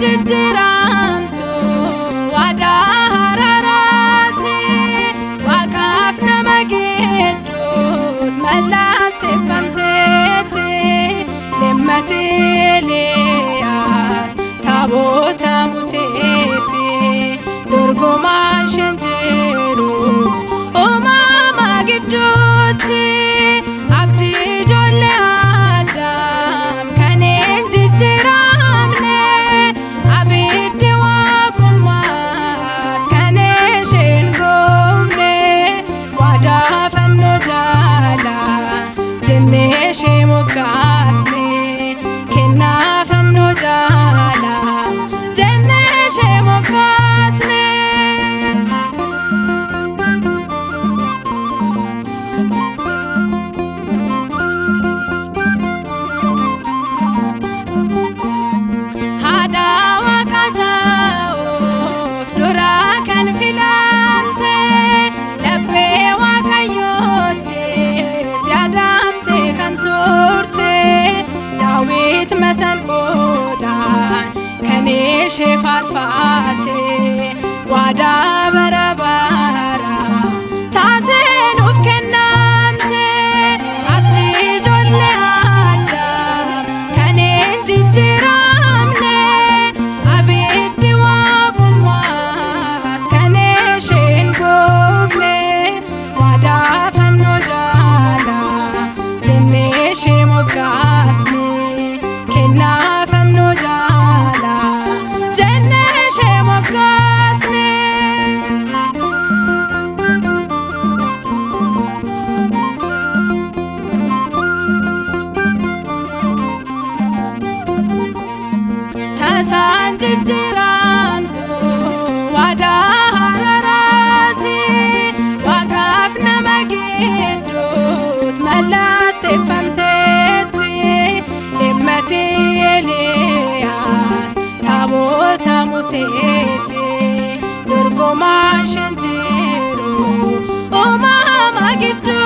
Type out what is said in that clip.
jijjiiramtu waadaa haraaraati waaqaaf nama gidduutti mallatteeffamteetti leemmati Eeliyaas taabota Museeti dorgomaan isheen jiru uumama gidduutti abdii ijoollee Addaam kan hin jijjiiramne abiddi waaqummaas kan isheen goofne waadaa fannoo jaalaa jennee ishee moggaasne kennaa fannoo jaalaa jennee ishee moggaasne. Masanqoodhaan kan ishee faarfaate waadaa bara baraa taatee nuuf kennamte abdii ijoollee Addaam kan hin jijjiiramne abiddi waaqummaas kan isheen goofne waadaa fannoo jaalaa jennee ishee moggaasne. Kennaa fannoo jaalaa jennee ishee moggaasne. Tasaan jijjiiramtu waadaa haraaraati waaqaaf nama gidduutti mallatteeffamteetti leemmati Eeliyaas taabota Museeti dorgomaan isheen jiru uumama gidduutti.